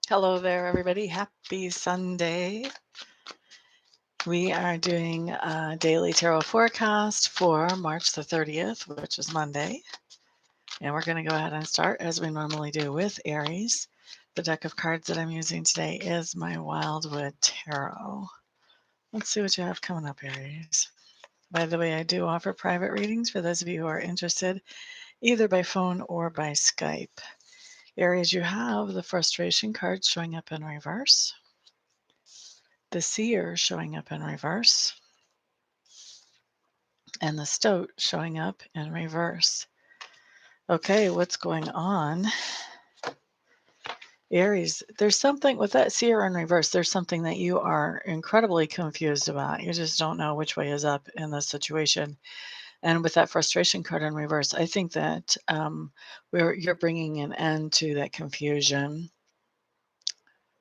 Hello there, everybody. Happy Sunday. We are doing a daily tarot forecast for March the 30th, which is Monday. And we're going to go ahead and start as we normally do with Aries. The deck of cards that I'm using today is my Wildwood Tarot. Let's see what you have coming up, Aries. By the way, I do offer private readings for those of you who are interested, either by phone or by Skype. Aries, you have the frustration card showing up in reverse. The seer showing up in reverse, and the stoat showing up in reverse. Okay, what's going on? Aries, there's something with that seer in reverse. There's something that you are incredibly confused about. You just don't know which way is up in this situation. And with that frustration card in reverse, I think that you're bringing an end to that confusion.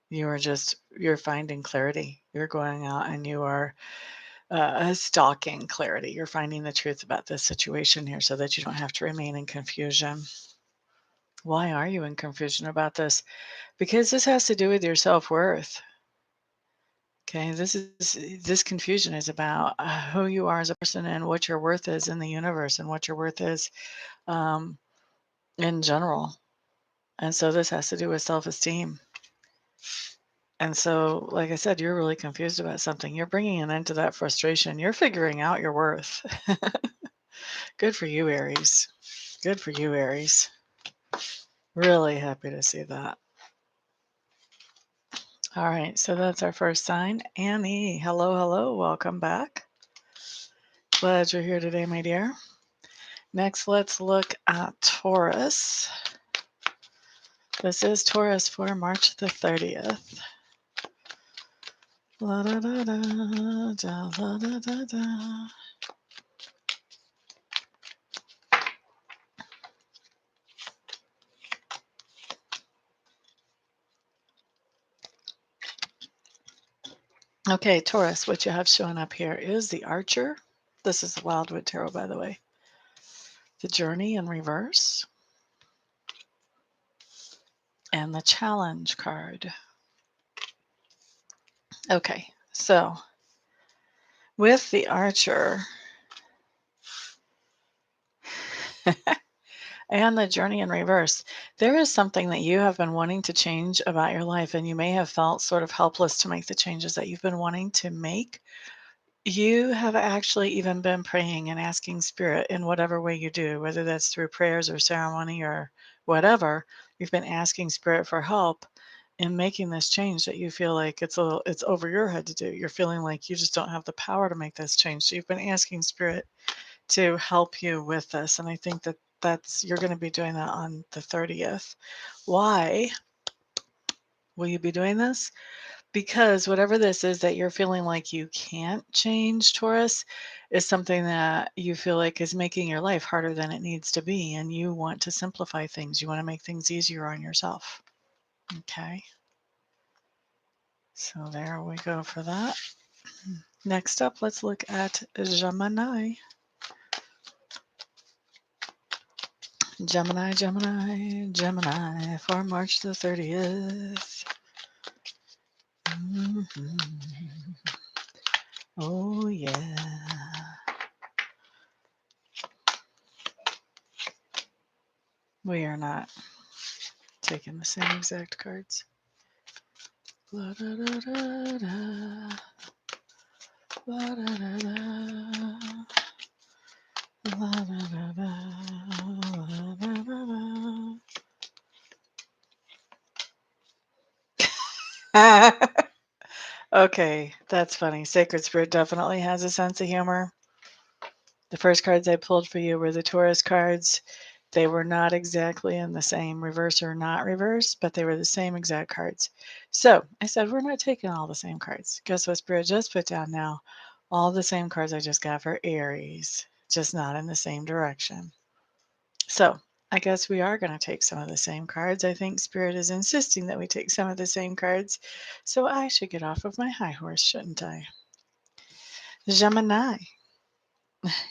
You're finding clarity. You're going out and you are stalking clarity. You're finding the truth about this situation here so that you don't have to remain in confusion. Why are you in confusion about this? Because this has to do with your self-worth. Okay, this confusion is about who you are as a person and what your worth is in the universe and what your worth is in general. And so this has to do with self-esteem. And so, like I said, you're really confused about something. You're bringing an end to that frustration. You're figuring out your worth. Good for you, Aries. Good for you, Aries. Really happy to see that. All right, so that's our first sign. Annie, hello, welcome back. Glad you're here today, my dear. Next, let's look at Taurus. This is Taurus for March the 30th. La da da da, da da da da da. Okay, Taurus, what you have showing up here is the Archer. This is the Wildwood Tarot, by the way. The Journey in reverse. And the Challenge card. Okay, so with the Archer and the Journey in reverse, there is something that you have been wanting to change about your life, and you may have felt sort of helpless to make the changes that you've been wanting to make. You have actually even been praying and asking Spirit in whatever way you do, whether that's through prayers or ceremony or whatever. You've been asking Spirit for help in making this change that you feel like it's over your head to do. You're feeling like you just don't have the power to make this change. So you've been asking Spirit to help you with this. And I think that you're going to be doing that on the 30th. Why will you be doing this? Because whatever this is that you're feeling like you can't change, Taurus, is something that you feel like is making your life harder than it needs to be. And you want to simplify things. You want to make things easier on yourself. Okay. So there we go for that. Next up, let's look at Gemini. Gemini for March the 30th. Oh, yeah. We are not taking the same exact cards. La da da da da. La da da da. La da da da. La da da da. Okay, that's funny. Sacred Spirit definitely has a sense of humor. The first cards I pulled for you were the Taurus cards. They were not exactly in the same reverse or not reverse, but they were the same exact cards. So I said, we're not taking all the same cards. Guess what Spirit just put down now? All the same cards I just got for Aries, just not in the same direction. So I guess we are going to take some of the same cards. I think Spirit is insisting that we take some of the same cards. So I should get off of my high horse, shouldn't I? Gemini.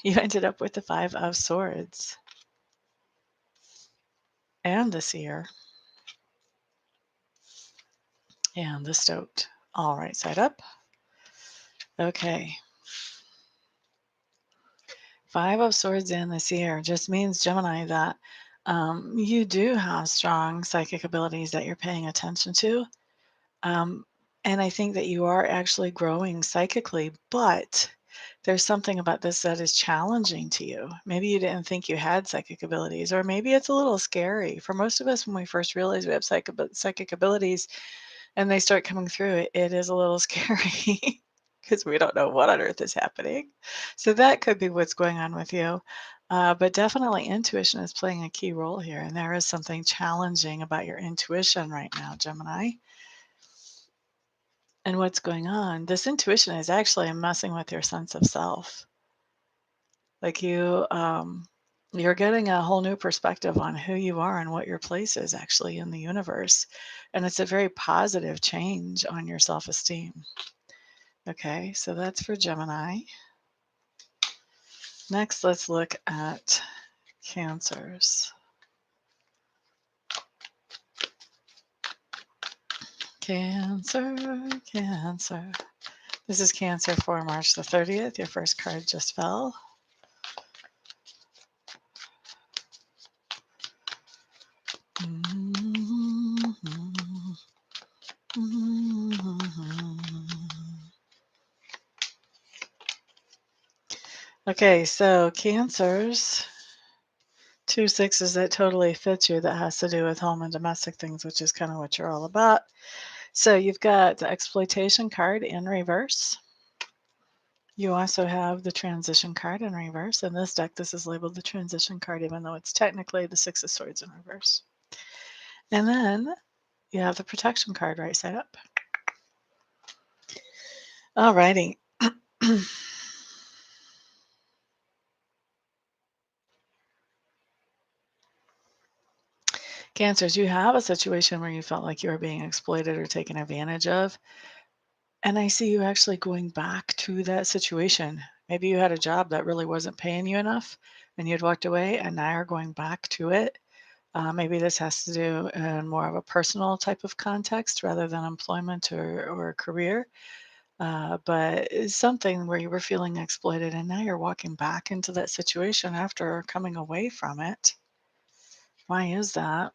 You ended up with the 5 of Swords and the Seer. and the Stoat. All right side up. Okay. Five of Swords in this year just means, Gemini, that you do have strong psychic abilities that you're paying attention to. Um, and I think that you are actually growing psychically, but there's something about this that is challenging to you. Maybe you didn't think you had psychic abilities, or maybe it's a little scary. For most of us, when we first realize we have psychic abilities and they start coming through, it is a little scary because we don't know what on earth is happening. So that could be what's going on with you. But definitely intuition is playing a key role here. And there is something challenging about your intuition right now, Gemini. And what's going on, this intuition is actually messing with your sense of self. Like you're getting a whole new perspective on who you are and what your place is actually in the universe. And it's a very positive change on your self-esteem. Okay, so that's for Gemini. Next, let's look at Cancers. Cancer. This is Cancer for March the 30th. Your first card just fell. Okay, so Cancers, 2 sixes that totally fit you, that has to do with home and domestic things, which is kind of what you're all about. So you've got the exploitation card in reverse. You also have the transition card in reverse. In this deck, this is labeled the transition card, even though it's technically the 6 of Swords in reverse. And then you have the protection card right side up. All righty. Cancers, you have a situation where you felt like you were being exploited or taken advantage of. And I see you actually going back to that situation. Maybe you had a job that really wasn't paying you enough and you'd walked away, and now you're going back to it. Maybe this has to do in more of a personal type of context rather than employment or career. But it's something where you were feeling exploited and now you're walking back into that situation after coming away from it. Why is that?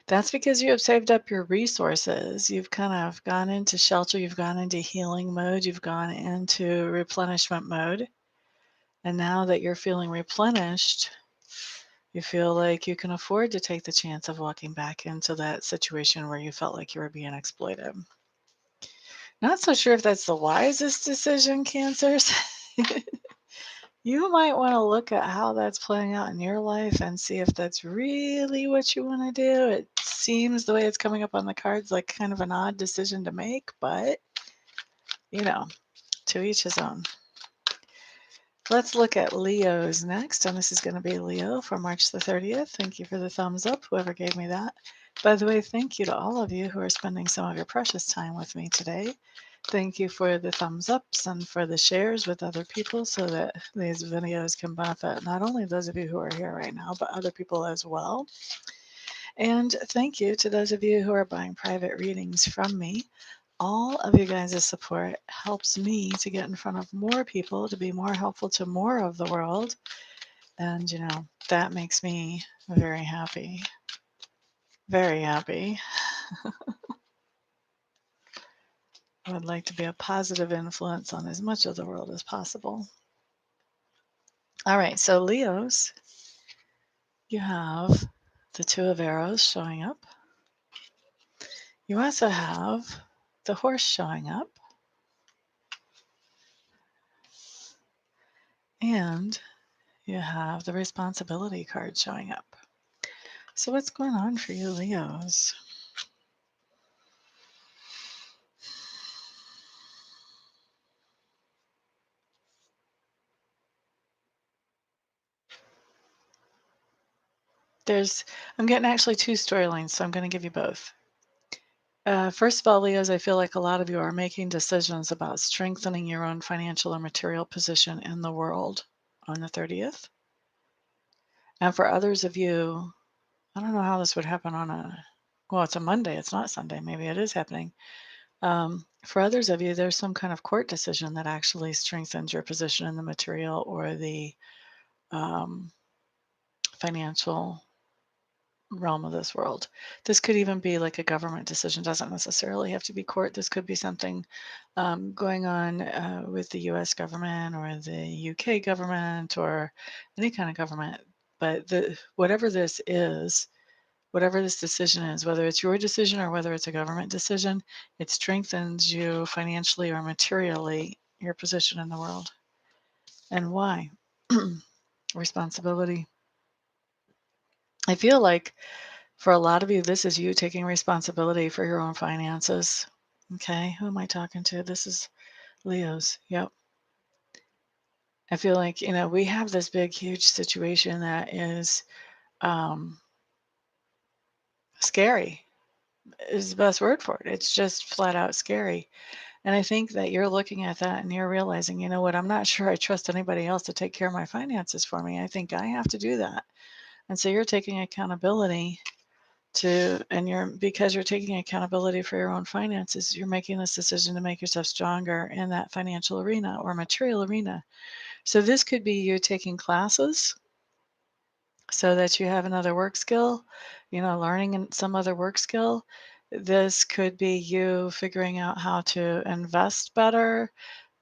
That's because you have saved up your resources. You've kind of gone into shelter, you've gone into healing mode, you've gone into replenishment mode. And now that you're feeling replenished, you feel like you can afford to take the chance of walking back into that situation where you felt like you were being exploited. Not so sure if that's the wisest decision, Cancers. You might want to look at how that's playing out in your life and see if that's really what you want to do. It seems, the way it's coming up on the cards, like kind of an odd decision to make, but to each his own. Let's look at Leo's next, and this is going to be Leo for March the 30th. Thank you for the thumbs up, whoever gave me that. By the way, thank you to all of you who are spending some of your precious time with me today. Thank you for the thumbs ups and for the shares with other people so that these videos can benefit not only those of you who are here right now, but other people as well. And thank you to those of you who are buying private readings from me. All of you guys' support helps me to get in front of more people, to be more helpful to more of the world. And, that makes me very happy. Very happy. I would like to be a positive influence on as much of the world as possible. All right, so Leos, you have the 2 of Arrows showing up. You also have the Horse showing up. And you have the Responsibility card showing up. So what's going on for you, Leos? I'm getting actually 2 storylines, so I'm going to give you both. First of all, Leos, I feel like a lot of you are making decisions about strengthening your own financial or material position in the world on the 30th. And for others of you, I don't know how this would happen on a Well, it's a Monday, it's not Sunday. Maybe it is happening. For others of you, there's some kind of court decision that actually strengthens your position in the material or the um, financial realm of this world. This could even be like a government decision, doesn't necessarily have to be court. This could be something going on with the US government or the UK government or any kind of government. But whatever this is, whatever this decision is, whether it's your decision or whether it's a government decision, it strengthens you financially or materially, your position in the world. And why? Responsibility. I feel like for a lot of you, this is you taking responsibility for your own finances. Okay, who am I talking to? This is Leos. Yep. I feel like, we have this big, huge situation that is um, scary, is the best word for it. It's just flat out scary. And I think that you're looking at that and you're realizing, you know what, I'm not sure I trust anybody else to take care of my finances for me. I think I have to do that. And so you're taking accountability and because you're taking accountability for your own finances, you're making this decision to make yourself stronger in that financial arena or material arena. So this could be you taking classes so that you have another work skill, learning some other work skill. This could be you figuring out how to invest better.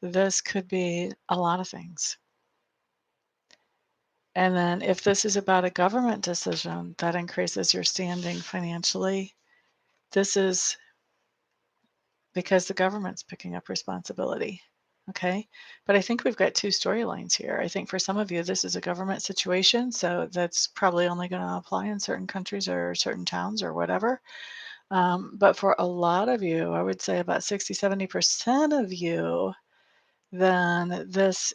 This could be a lot of things. And then if this is about a government decision that increases your standing financially, this is because the government's picking up responsibility. Okay. But I think we've got two storylines here. I think for some of you, this is a government situation. So that's probably only going to apply in certain countries or certain towns or whatever. But for a lot of you, I would say about 60, 70% of you, then this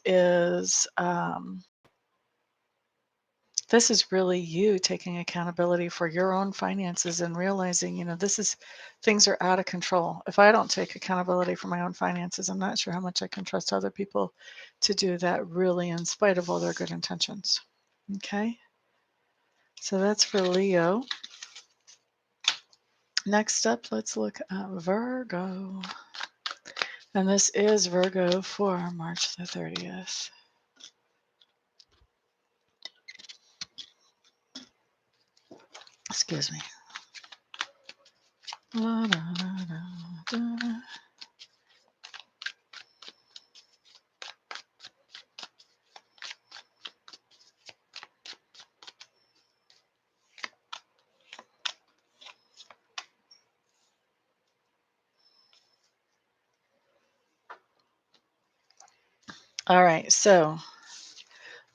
is really you taking accountability for your own finances and realizing, things are out of control. If I don't take accountability for my own finances, I'm not sure how much I can trust other people to do that really in spite of all their good intentions. Okay. So that's for Leo. Next up, let's look at Virgo. And this is Virgo for March the 30th. Excuse me. Da, da, da, da. All right, so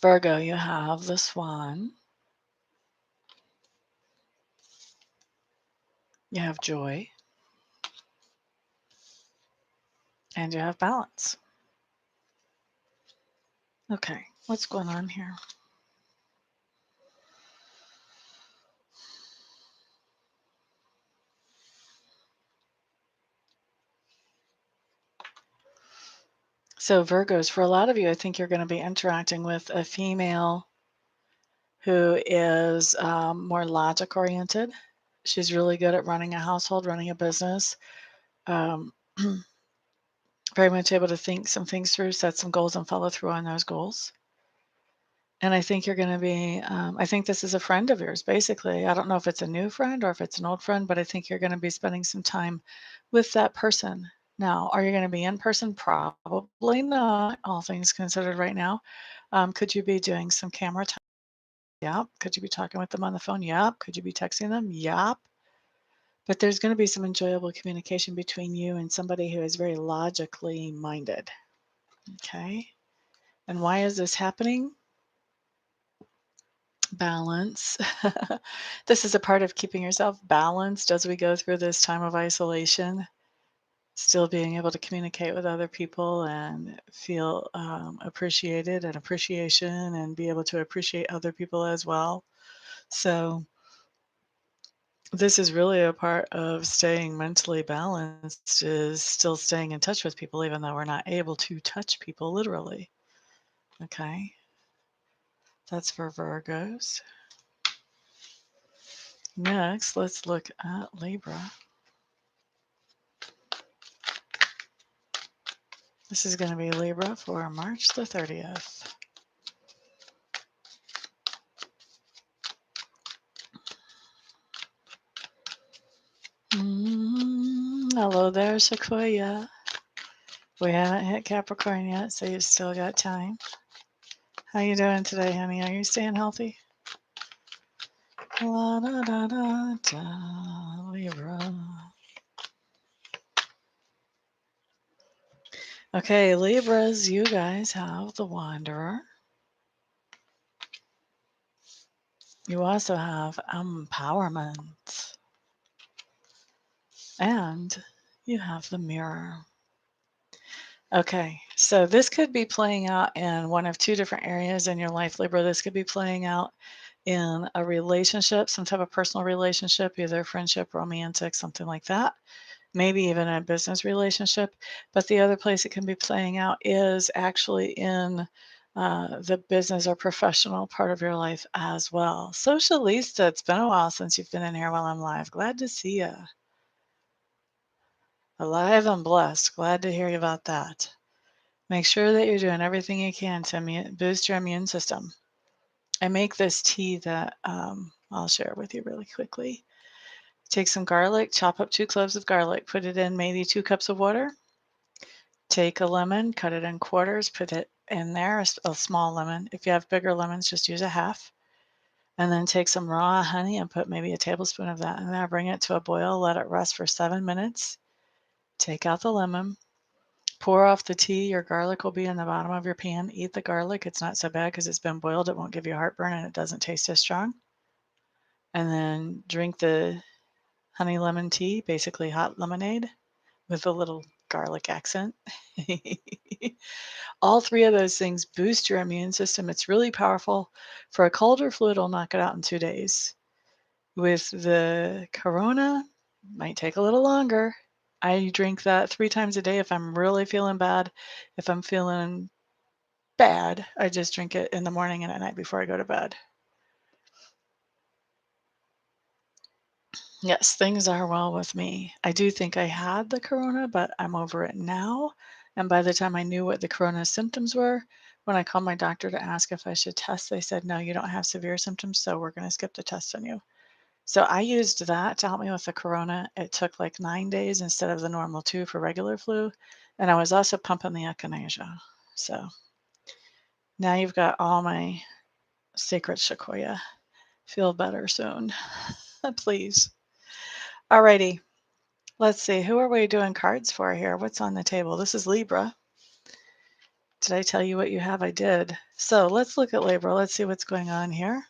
Virgo, you have the Swan, you have joy, and you have balance. Okay, what's going on here? So Virgos, for a lot of you, I think you're going to be interacting with a female who is more logic oriented. She's really good at running a household, running a business. Um, very much able to think some things through, set some goals, and follow through on those goals. And I think you're going to be, I think this is a friend of yours, basically. I don't know if it's a new friend or if it's an old friend, but I think you're going to be spending some time with that person. Now, are you going to be in person? Probably not, all things considered right now. Could you be doing some camera time? Yep. Could you be talking with them on the phone? Yep. Could you be texting them? Yep. But there's going to be some enjoyable communication between you and somebody who is very logically minded. Okay. And why is this happening? Balance. This is a part of keeping yourself balanced as we go through this time of isolation. Still being able to communicate with other people and feel appreciated and appreciation and be able to appreciate other people as well. So this is really a part of staying mentally balanced, is still staying in touch with people even though we're not able to touch people literally. Okay. That's for Virgos. Next, let's look at Libra. This is going to be Libra for March the 30th. Hello there, Sequoia. We haven't hit Capricorn yet, so you've still got time. How you doing today, honey? Are you staying healthy? La da da da da, Libra. Okay, Libras, you guys have the Wanderer. You also have empowerment. And you have the Mirror. Okay, so this could be playing out in one of two different areas in your life, Libra. This could be playing out in a relationship, some type of personal relationship, either friendship, romantic, something like that. Maybe even a business relationship. But the other place it can be playing out is actually in the business or professional part of your life as well. Socialista, it's been a while since you've been in here while I'm live. Glad to see you. Alive and blessed. Glad to hear about that. Make sure that you're doing everything you can to boost your immune system. I make this tea that I'll share with you really quickly. Take some garlic, chop up 2 cloves of garlic, put it in maybe 2 cups of water. Take a lemon, cut it in quarters, put it in there, a small lemon. If you have bigger lemons, just use a half. And then take some raw honey and put maybe a tablespoon of that in there. Bring it to a boil, let it rest for 7 minutes. Take out the lemon. Pour off the tea. Your garlic will be in the bottom of your pan. Eat the garlic. It's not so bad because it's been boiled. It won't give you heartburn and it doesn't taste as strong. And then drink the honey lemon tea, basically hot lemonade with a little garlic accent. All 3 of those things boost your immune system. It's really powerful. For a cold or flu, it'll knock it out in 2 days. With the corona, might take a little longer. I drink that 3 times a day if I'm really feeling bad. If I'm feeling bad, I just drink it in the morning and at night before I go to bed. Yes, things are well with me. I do think I had the corona, but I'm over it now. And by the time I knew what the corona symptoms were, when I called my doctor to ask if I should test, they said, no, you don't have severe symptoms, so we're going to skip the test on you. So I used that to help me with the corona. It took like 9 days instead of the normal 2 for regular flu. And I was also pumping the echinacea. So now you've got all my sacred sequoia. Feel better soon. Please. Alrighty. Let's see. Who are we doing cards for here? What's on the table? This is Libra. Did I tell you what you have? I did. So let's look at Libra. Let's see what's going on here.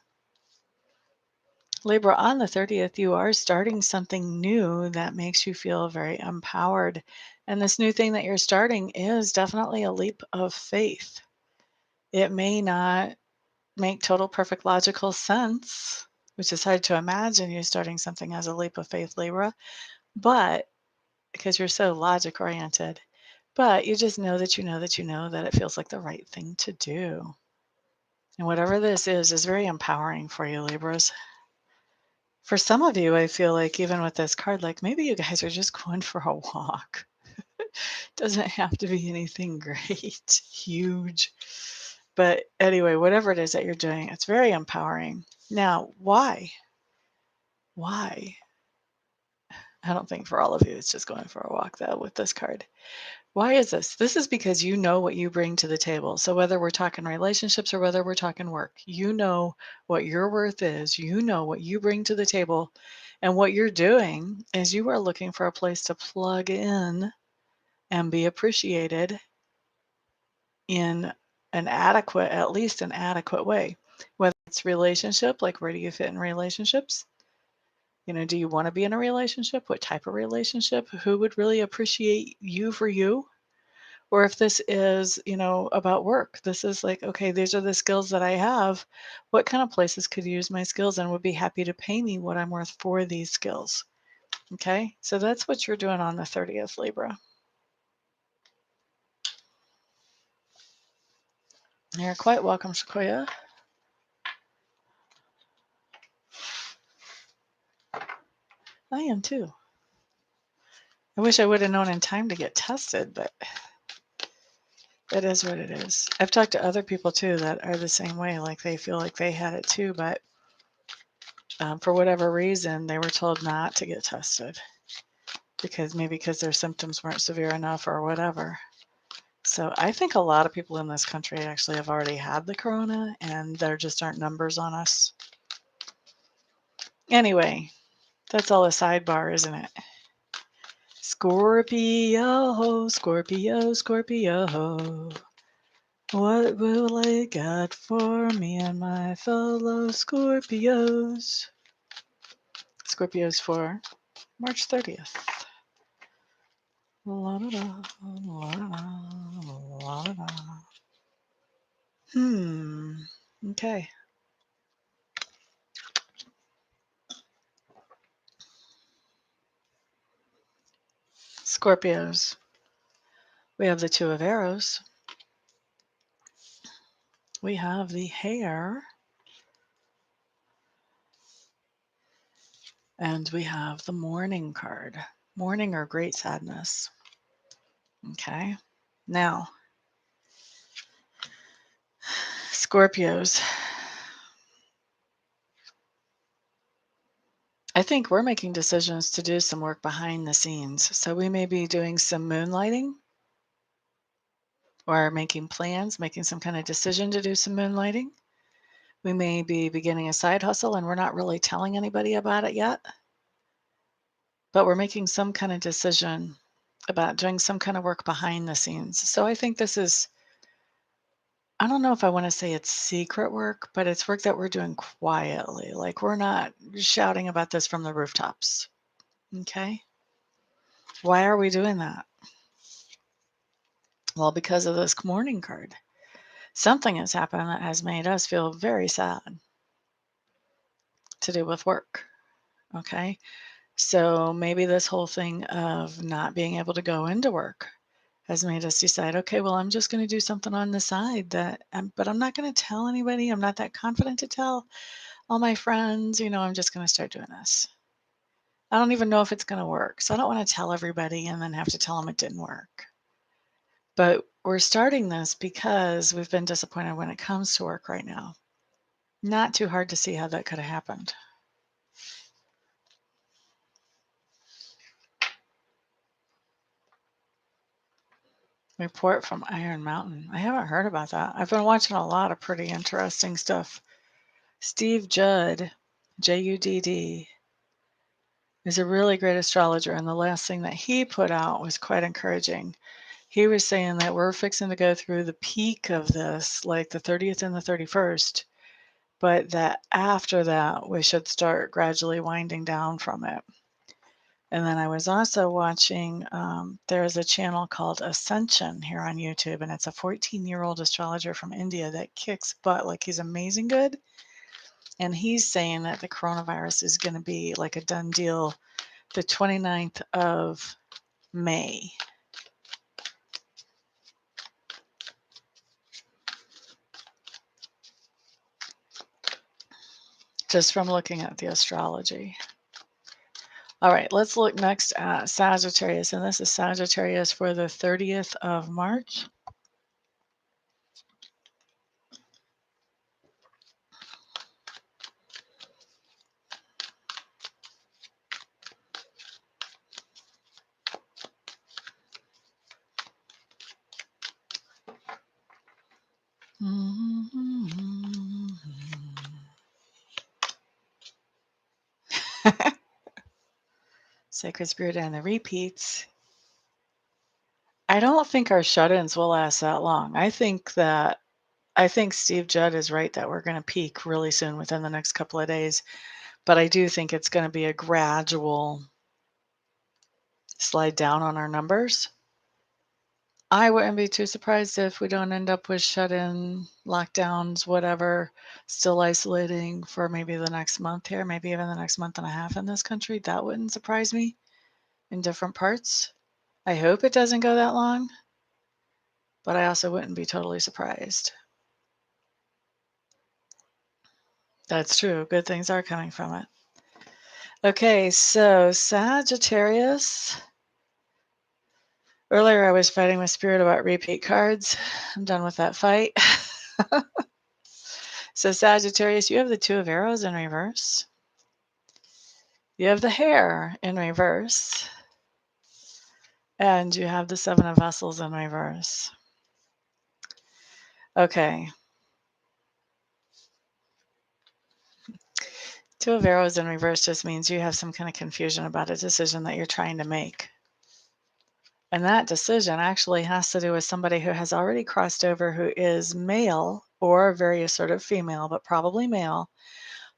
Libra, on the 30th, you are starting something new that makes you feel very empowered. And this new thing that you're starting is definitely a leap of faith. It may not make total perfect logical sense, which is hard to imagine you starting something as a leap of faith, Libra, but because you're so logic oriented, but you just know that you know that you know that it feels like the right thing to do. And whatever this is very empowering for you, Libras. For some of you, I feel like even with this card, like maybe you guys are just going for a walk. Doesn't have to be anything great, huge. But anyway, whatever it is that you're doing, it's very empowering. Now, why? Why? I don't think for all of you, it's just going for a walk though with this card. Why is this? This is because you know what you bring to the table. So whether we're talking relationships or whether we're talking work, you know what your worth is. You know what you bring to the table. And what you're doing is you are looking for a place to plug in and be appreciated in an adequate, at least an adequate way. Whether it's relationship, like where do you fit in relationships? You know, do you want to be in a relationship? What type of relationship? Who would really appreciate you for you? Or if this is, you know, about work, this is like, okay, these are the skills that I have. What kind of places could use my skills and would be happy to pay me what I'm worth for these skills? Okay, so that's what you're doing on the 30th, Libra. You're quite welcome, Sequoia. I am too. I wish I would have known in time to get tested, but it is what it is. I've talked to other people too that are the same way. Like they feel like they had it too, but for whatever reason, they were told not to get tested because their symptoms weren't severe enough or whatever. So I think a lot of people in this country actually have already had the corona, and there just aren't numbers on us. Anyway, that's all a sidebar, isn't it? Scorpio, Scorpio, Scorpio. What will it got for me and my fellow Scorpios? Scorpios for March 30th. La da da, la da da, la da da. Okay. Scorpios. We have the Two of Arrows. We have the Hare. And we have the Mourning card. Mourning or great sadness. Okay. Now, Scorpios. I think we're making decisions to do some work behind the scenes. So we may be doing some moonlighting or making plans, making some kind of decision to do some moonlighting. We may be beginning a side hustle and we're not really telling anybody about it yet, but we're making some kind of decision about doing some kind of work behind the scenes. So I think this is, I don't know if I want to say it's secret work, but it's work that we're doing quietly. Like we're not shouting about this from the rooftops. Okay. Why are we doing that? Well, because of this Mourning card. Something has happened that has made us feel very sad to do with work. Okay. So maybe this whole thing of not being able to go into work has made us decide, okay, well, I'm just going to do something on the side but I'm not going to tell anybody. I'm not that confident to tell all my friends, I'm just going to start doing this. I don't even know if it's going to work. So I don't want to tell everybody and then have to tell them it didn't work. But we're starting this because we've been disappointed when it comes to work right now. Not too hard to see how that could have happened. Report from Iron Mountain. I haven't heard about that. I've been watching a lot of pretty interesting stuff. Steve Judd, Judd, is a really great astrologer, and the last thing that he put out was quite encouraging. He was saying that we're fixing to go through the peak of this, like the 30th and the 31st, but that after that, we should start gradually winding down from it. And then I was also watching, there's a channel called Ascension here on YouTube, and it's a 14-year-old astrologer from India that kicks butt. Like he's amazing good. And he's saying that the coronavirus is going to be like a done deal the 29th of May. Just from looking at the astrology. All right, let's look next at Sagittarius. And this is Sagittarius for the 30th of March. Sacred Spirit and the repeats. I don't think our shut-ins will last that long. I think Steve Judd is right that we're going to peak really soon within the next couple of days. But I do think it's going to be a gradual slide down on our numbers. I wouldn't be too surprised if we don't end up with shut-in, lockdowns, whatever, still isolating for maybe the next month here, maybe even the next month and a half in this country. That wouldn't surprise me in different parts. I hope it doesn't go that long, but I also wouldn't be totally surprised. That's true. Good things are coming from it. Okay, so Sagittarius. Earlier, I was fighting with Spirit about repeat cards. I'm done with that fight. So, Sagittarius, you have the Two of Arrows in reverse. You have the Hare in reverse. And you have the Seven of Vessels in reverse. Okay. Two of Arrows in reverse just means you have some kind of confusion about a decision that you're trying to make. And that decision actually has to do with somebody who has already crossed over, who is male or very assertive female, but probably male,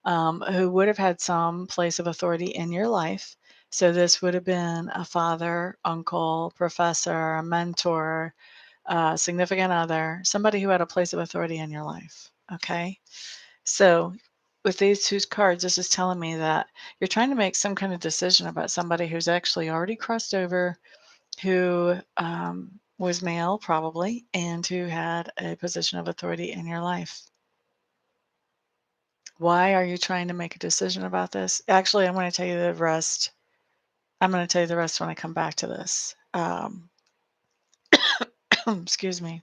who would have had some place of authority in your life. So this would have been a father, uncle, professor, a mentor, significant other, somebody who had a place of authority in your life. Okay. So with these two cards, this is telling me that you're trying to make some kind of decision about somebody who's actually already crossed over, who was male probably, and who had a position of authority in your life. Why are you trying to make a decision about this? Actually, I'm going to tell you the rest. I'm going to tell you the rest when I come back to this. Excuse me.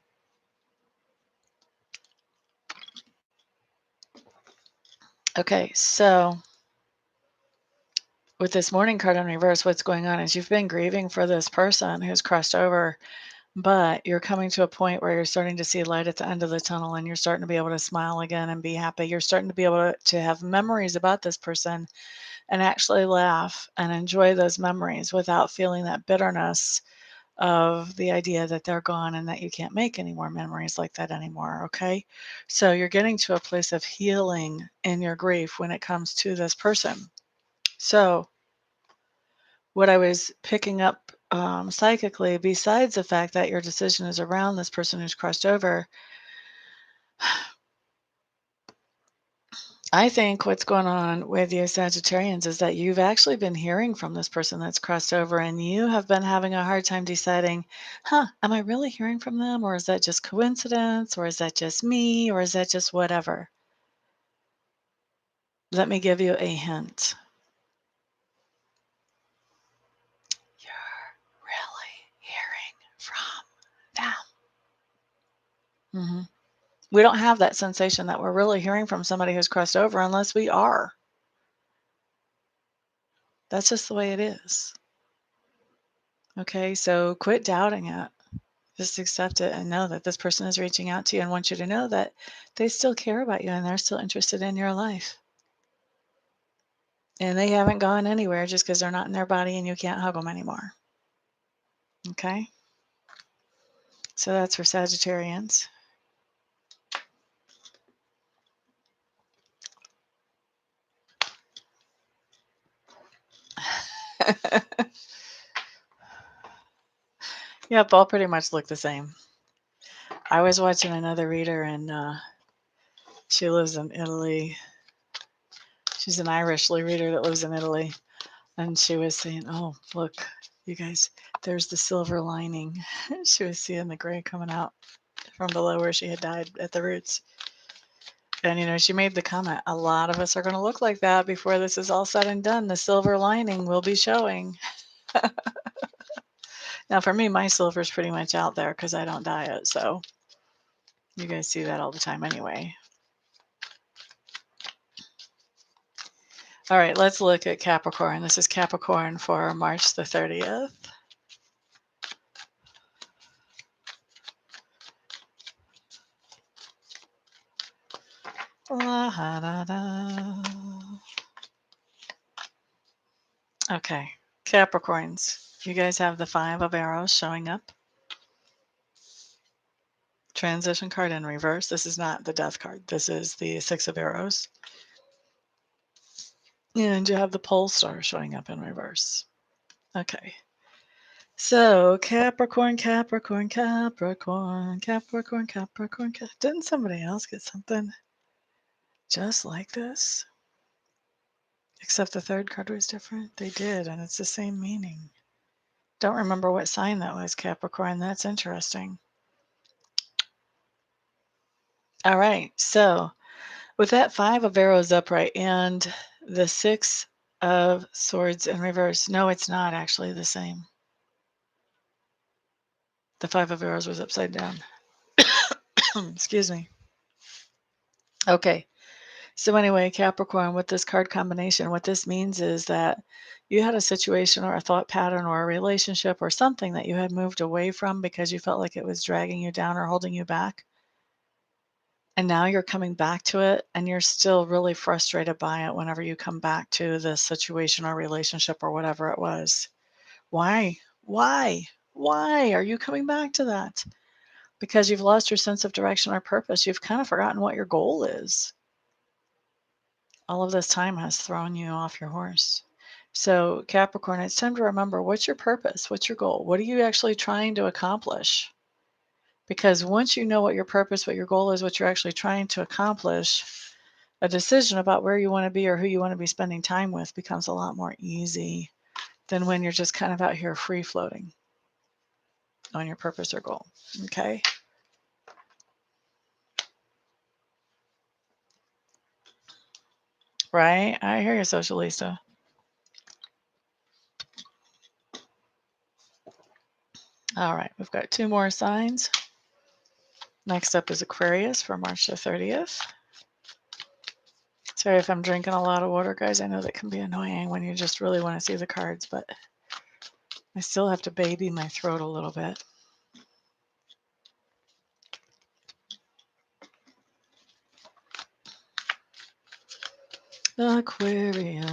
Okay, so with this morning card in reverse, what's going on is you've been grieving for this person who's crossed over, but you're coming to a point where you're starting to see light at the end of the tunnel, and you're starting to be able to smile again and be happy. You're starting to be able to have memories about this person and actually laugh and enjoy those memories without feeling that bitterness of the idea that they're gone and that you can't make any more memories like that anymore. Okay. So you're getting to a place of healing in your grief when it comes to this person. So, what I was picking up psychically, besides the fact that your decision is around this person who's crossed over, I think what's going on with you Sagittarians is that you've actually been hearing from this person that's crossed over, and you have been having a hard time deciding, am I really hearing from them? Or is that just coincidence? Or is that just me? Or is that just whatever? Let me give you a hint. You're really hearing from them. We don't have that sensation that we're really hearing from somebody who's crossed over unless we are. That's just the way it is. Okay, so quit doubting it. Just accept it and know that this person is reaching out to you and wants you to know that they still care about you and they're still interested in your life. And they haven't gone anywhere just because they're not in their body and you can't hug them anymore. Okay? So that's for Sagittarians. Yep, all pretty much look the same. I was watching another reader, and she lives in Italy. She's an Irish reader that lives in Italy. And she was saying, oh, look, you guys, there's the silver lining. She was seeing the gray coming out from below where she had died at the roots. And, she made the comment, a lot of us are going to look like that before this is all said and done. The silver lining will be showing. Now, for me, my silver's pretty much out there because I don't diet. So you guys see that all the time anyway. All right, let's look at Capricorn. This is Capricorn for March the 30th. La, da, da. Okay, Capricorns, you guys have the Five of Arrows showing up. Transition card in reverse. This is not the Death card. This is the Six of Arrows. And you have the Pole Star showing up in reverse. Okay. So Capricorn, Capricorn, Capricorn, Capricorn, Capricorn. Didn't somebody else get something just like this? Except the third card was different? They did, and it's the same meaning. Don't remember what sign that was, Capricorn. That's interesting. All right, so with that Five of Arrows upright and the Six of Swords in reverse. No, it's not actually the same. The Five of Arrows was upside down. Excuse me. Okay. So anyway, Capricorn, with this card combination, what this means is that you had a situation or a thought pattern or a relationship or something that you had moved away from because you felt like it was dragging you down or holding you back. And now you're coming back to it and you're still really frustrated by it whenever you come back to this situation or relationship or whatever it was. Why? Why? Why are you coming back to that? Because you've lost your sense of direction or purpose. You've kind of forgotten what your goal is. All of this time has thrown you off your horse. So, Capricorn, it's time to remember, what's your purpose? What's your goal? What are you actually trying to accomplish? Because once you know what your purpose, what your goal is, what you're actually trying to accomplish, a decision about where you want to be or who you want to be spending time with becomes a lot more easy than when you're just kind of out here free floating on your purpose or goal. Okay? Right? I hear you, Socialista. All right, we've got two more signs. Next up is Aquarius for March the 30th. Sorry if I'm drinking a lot of water, guys. I know that can be annoying when you just really want to see the cards, but I still have to baby my throat a little bit. Aquarius.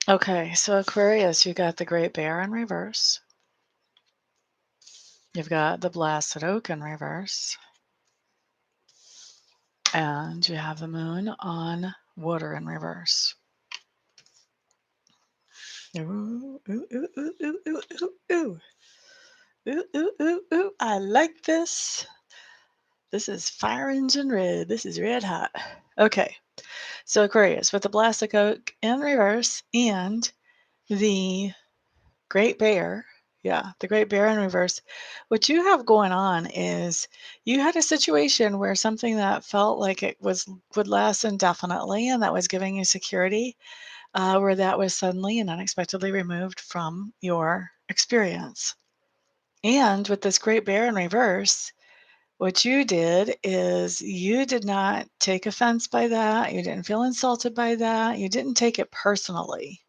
Okay, so Aquarius, you got the Great Bear in reverse. You've got the Blasted Oak in reverse. And you have the Moon on Water in reverse. Ooh, ooh, ooh, ooh, ooh, ooh, ooh, ooh. Ooh, ooh, ooh, ooh. I like this. This is fire engine red. This is red hot. Okay. So Aquarius with the Blasted Oak in reverse and the Great Bear. Yeah, the Great Bear in reverse. What you have going on is you had a situation where something that felt like it would last indefinitely and that was giving you security, where that was suddenly and unexpectedly removed from your experience. And with this Great Bear in reverse, what you did is you did not take offense by that. You didn't feel insulted by that. You didn't take it personally.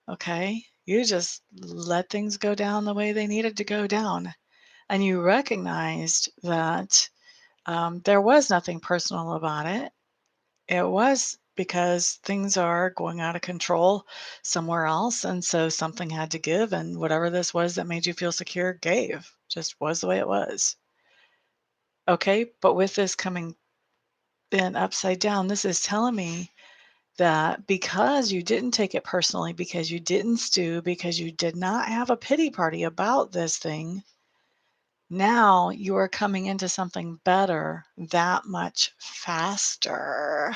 Okay? You just let things go down the way they needed to go down. And you recognized that there was nothing personal about it. It was because things are going out of control somewhere else. And so something had to give. And whatever this was that made you feel secure gave, just was the way it was. Okay? But with this coming in upside down, this is telling me that because you didn't take it personally, because you didn't stew, because you did not have a pity party about this thing, now you are coming into something better that much faster.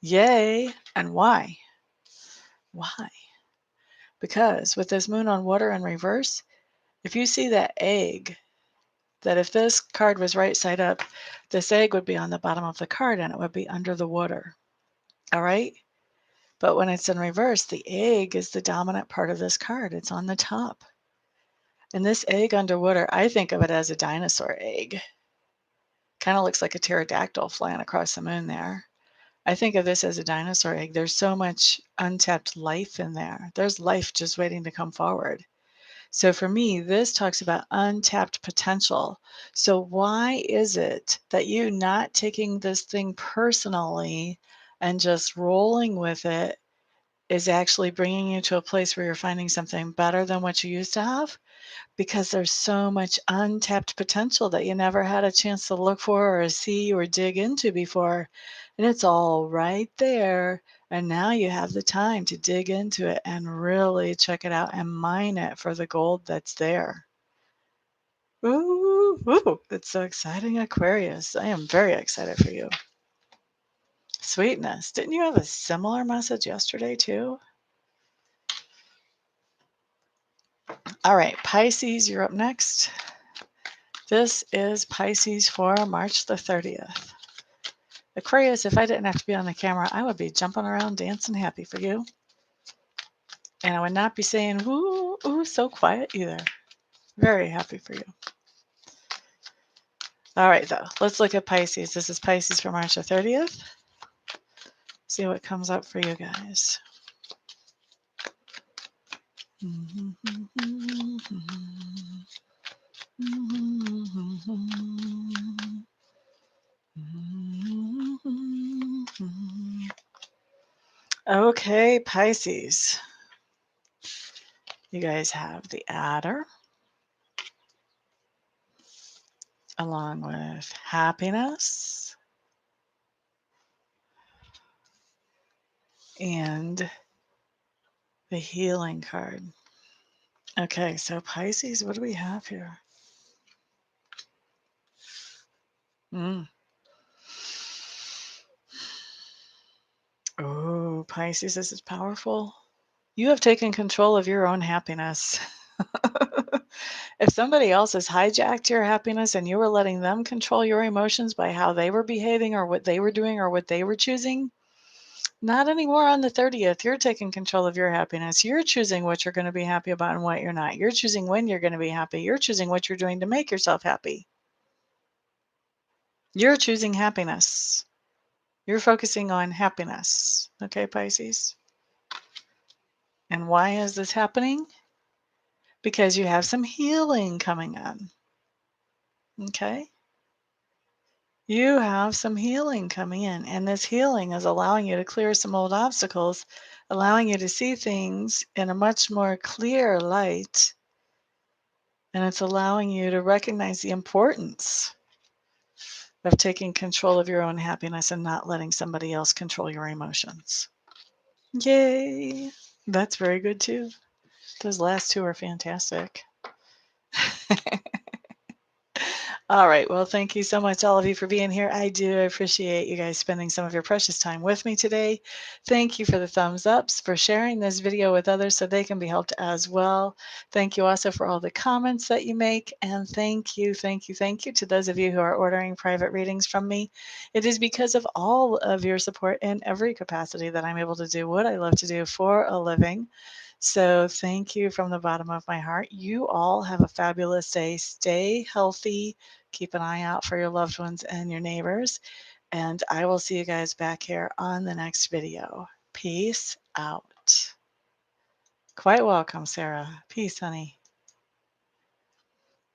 Yay. And why? Why? Because with this Moon on Water in reverse, if you see that egg, that if this card was right side up, this egg would be on the bottom of the card and it would be under the water. All right? But when it's in reverse, the egg is the dominant part of this card. It's on the top. And this egg underwater, I think of it as a dinosaur egg. Kind of looks like a pterodactyl flying across the moon there. I think of this as a dinosaur egg. There's so much untapped life in there. There's life just waiting to come forward. So for me, this talks about untapped potential. So why is it that you not taking this thing personally and just rolling with it is actually bringing you to a place where you're finding something better than what you used to have? Because there's so much untapped potential that you never had a chance to look for or see or dig into before. And it's all right there. And now you have the time to dig into it and really check it out and mine it for the gold that's there. Ooh, ooh, it's so exciting, Aquarius. I am very excited for you. Sweetness. Didn't you have a similar message yesterday, too? All right, Pisces, you're up next. This is Pisces for March the 30th. Aquarius, if I didn't have to be on the camera, I would be jumping around dancing happy for you. And I would not be saying, woo, ooh, so quiet either. Very happy for you. All right, though, let's look at Pisces. This is Pisces for March the 30th. See what comes up for you guys. Okay, Pisces. You guys have the Adder, along with happiness and the healing card. Okay, so Pisces, what do we have here? Oh, Pisces, this is powerful. You have taken control of your own happiness. If somebody else has hijacked your happiness and you were letting them control your emotions by how they were behaving or what they were doing or what they were choosing, not anymore on the 30th. You're taking control of your happiness. You're choosing what you're going to be happy about and what you're not. You're choosing when you're going to be happy. You're choosing what you're doing to make yourself happy. You're choosing happiness. You're focusing on happiness. Okay, Pisces? And why is this happening? Because you have some healing coming on. Okay? You have some healing coming in, and this healing is allowing you to clear some old obstacles, allowing you to see things in a much more clear light, and it's allowing you to recognize the importance of taking control of your own happiness and not letting somebody else control your emotions. Yay! That's very good too. Those last two are fantastic. All right. Well, thank you so much, all of you, for being here. I do appreciate you guys spending some of your precious time with me today. Thank you for the thumbs ups, for sharing this video with others so they can be helped as well. Thank you also for all the comments that you make. And thank you to those of you who are ordering private readings from me. It is because of all of your support in every capacity that I'm able to do what I love to do for a living. So thank you from the bottom of my heart. You all have a fabulous day. Stay healthy. Keep an eye out for your loved ones and your neighbors. And I will see you guys back here on the next video. Peace out. Quite welcome, Sarah. Peace, honey.